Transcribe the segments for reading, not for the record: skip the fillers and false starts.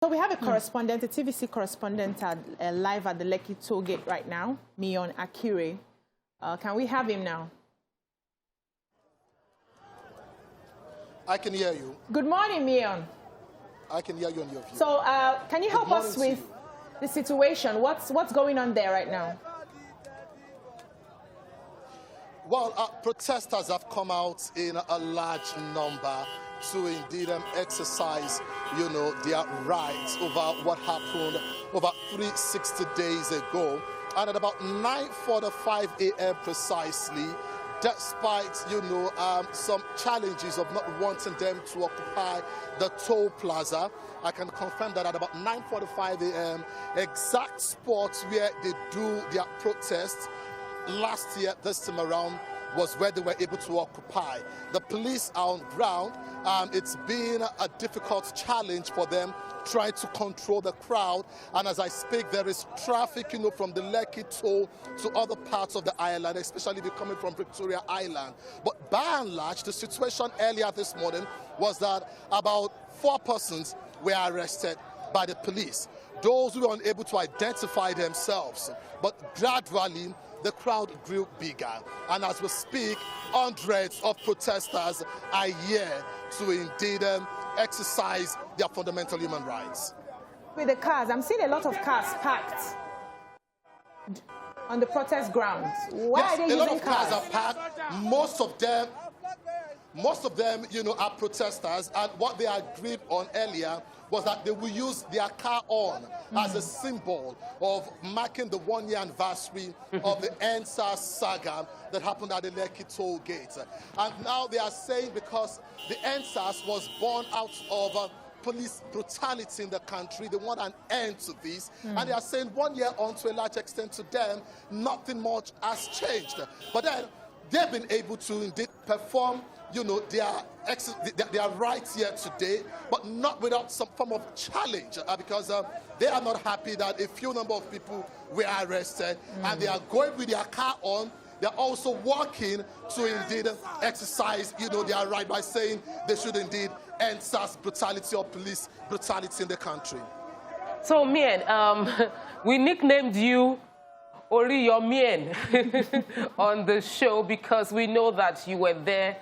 So we have a correspondent, a TVC correspondent live at the Lekki Toll Gate right now, Miyen Akiri. Can we have him now? I can hear you. Good morning, Miyen. I can hear you on your view. So can you help us with the situation? What's going on there right now? Well, protesters have come out in a large number to indeed exercise, their rights over what happened over 360 days ago. And at about 9:45 a.m. precisely, despite, some challenges of not wanting them to occupy the toll plaza, I can confirm that at about 9:45 a.m., exact spot where they do their protest last year, this time around, was where they were able to occupy. The police are on ground. It's been a difficult challenge for them trying to control the crowd. And as I speak, there is traffic, from the Lekki Toll to other parts of the island, especially if you're coming from Victoria Island. But by and large, the situation earlier this morning was that about 4 persons were arrested by the police. Those who were unable to identify themselves. But gradually, the crowd grew bigger. And as we speak, hundreds of protesters are here to indeed exercise their fundamental human rights. With the cars, I'm seeing a lot of cars parked on the protest grounds. Why are they using cars? A lot of cars are parked. Most of them, are protesters, and what they agreed on earlier was that they will use their car on as a symbol of marking the 1-year anniversary of the SARS saga that happened at the Lekki Toll Gate. And now they are saying because the SARS was born out of police brutality in the country, they want an end to this. And they are saying 1 year on, to a large extent to them, nothing much has changed. But then they've been able to indeed perform their rights here today, but not without some form of challenge, because they are not happy that a few number of people were arrested, and they are going with their car on. They're also working to indeed exercise, their right by saying they should indeed end SARS brutality or police brutality in the country. So, Miyen, we nicknamed you Ori Your Miyen on the show because we know that you were there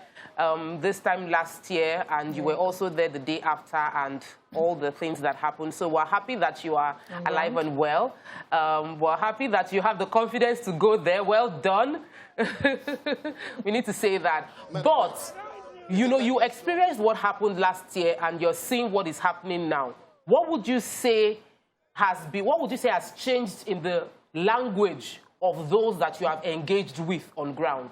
this time last year, and you were also there the day after, and all the things that happened. So we're happy that you are alive and well. We're happy that you have the confidence to go there. Well done. We need to say that. But, you experienced what happened last year, and you're seeing what is happening now. What would you say has changed in the language of those that you have engaged with on ground?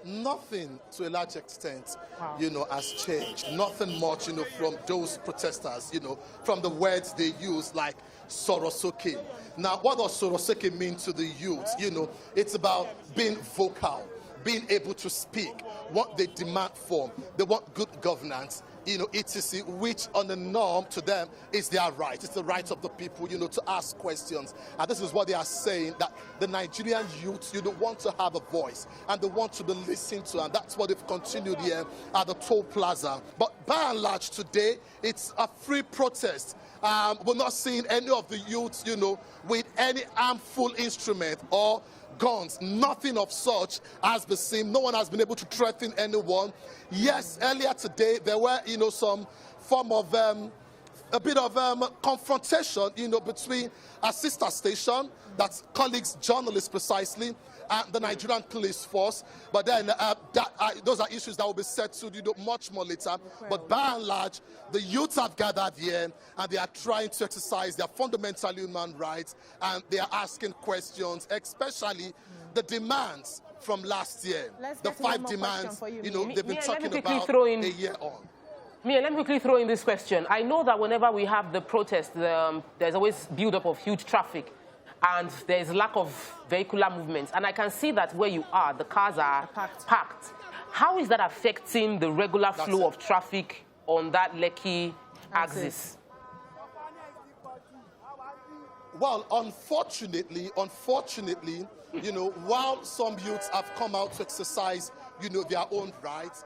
Nothing to a large extent, has changed. Nothing much, from those protesters, from the words they use, like Sorosoke. Now, what does Sorosoke mean to the youth? It's about being vocal, being able to speak, what they demand for. They want good governance, etc., which on the norm to them is their right. It's the right of the people, to ask questions. And this is what they are saying, that the Nigerian youth, want to have a voice, and they want to be listened to, and that's what they've continued here at the toll plaza. But by and large today, it's a free protest. We're not seeing any of the youths, with any harmful instrument or guns. Nothing of such has been seen. No one has been able to threaten anyone. Yes, earlier today there were, some form of a bit of confrontation, between a sister station, that's colleagues, journalists precisely, and the Nigerian police force. But then those are issues that will be settled, much more later. But by and large, the youths have gathered here, and they are trying to exercise their fundamental human rights, and they are asking questions, especially the demands from last year. The 5 demands, they've been talking about a year on. Miyen, let me quickly throw in this question. I know that whenever we have the protest, there's always build-up of huge traffic, and there's lack of vehicular movements. And I can see that where you are, the cars are packed. How is that affecting the regular flow of traffic on that Lekki axis? Well, unfortunately, while some youths have come out to exercise, their own rights,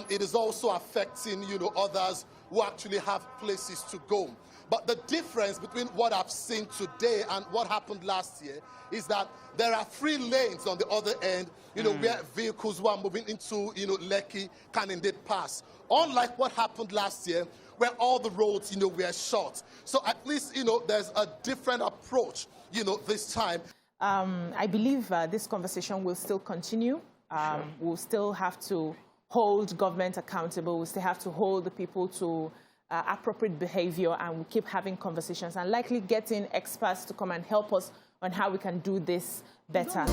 It is also affecting, you know, others who actually have places to go. But the difference between what I've seen today and what happened last year is that there are 3 lanes on the other end, you know, where vehicles who are moving into, you know, Lekki can indeed pass. Unlike what happened last year, where all the roads, you know, were shut. So at least, you know, there's a different approach, you know, this time. I believe this conversation will still continue. We'll still have to hold government accountable. We'll still have to hold the people to appropriate behavior, and we'll keep having conversations and likely getting experts to come and help us on how we can do this better.